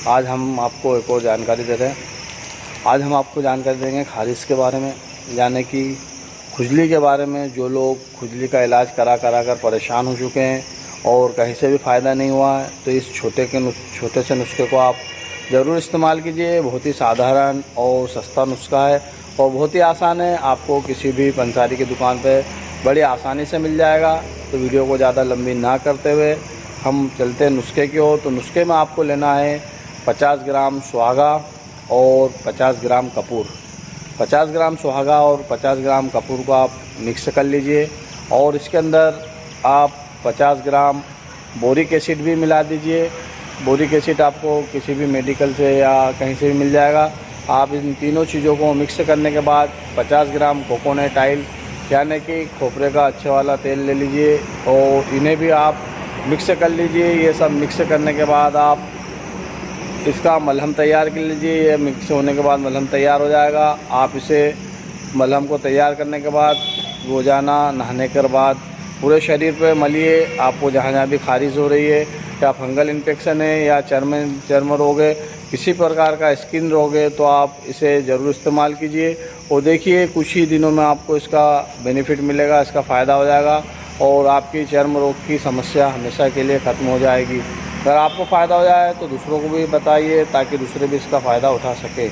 आज हम आपको एक और जानकारी दे रहे हैं। आज हम आपको जानकारी देंगे खारिश के बारे में, यानी कि खुजली के बारे में। जो लोग खुजली का इलाज करा कर परेशान हो चुके हैं और कहीं से भी फ़ायदा नहीं हुआ है, तो इस छोटे से नुस्खे को आप ज़रूर इस्तेमाल कीजिए। बहुत ही साधारण और सस्ता नुस्खा है और बहुत ही आसान है। आपको किसी भी पंसारी की दुकान पे बड़ी आसानी से मिल जाएगा। तो वीडियो को ज़्यादा लंबी ना करते हुए हम चलते हैं नुस्खे की ओर। तो नुस्खे में आपको लेना है 50 ग्राम सुहागा और 50 ग्राम कपूर। 50 ग्राम सुहागा और 50 ग्राम कपूर को आप मिक्स कर लीजिए और इसके अंदर आप 50 ग्राम बोरिक एसिड भी मिला दीजिए। बोरिक एसिड आपको किसी भी मेडिकल से या कहीं से भी मिल जाएगा। आप इन तीनों चीज़ों को मिक्स करने के बाद 50 ग्राम कोकोनट ऑयल यानी कि खोपरे का अच्छे वाला तेल ले लीजिए और इन्हें भी आप मिक्स कर लीजिए। ये सब मिक्स करने के बाद आप इसका मलहम तैयार कर लीजिए। ये मिक्स होने के बाद मलहम तैयार हो जाएगा। आप इसे मलहम को तैयार करने के बाद रोज़ाना नहाने के बाद पूरे शरीर पे मलिए। आपको जहाँ जहाँ भी खारिश हो रही है या फंगल इन्फेक्शन है या चर्म रोग है, किसी प्रकार का स्किन रोग है, तो आप इसे ज़रूर इस्तेमाल कीजिए और देखिए कुछ ही दिनों में आपको इसका बेनिफिट मिलेगा, इसका फ़ायदा हो जाएगा और आपकी चर्म रोग की समस्या हमेशा के लिए ख़त्म हो जाएगी। अगर आपको फ़ायदा हो जाए तो दूसरों को भी बताइए ताकि दूसरे भी इसका फ़ायदा उठा सके।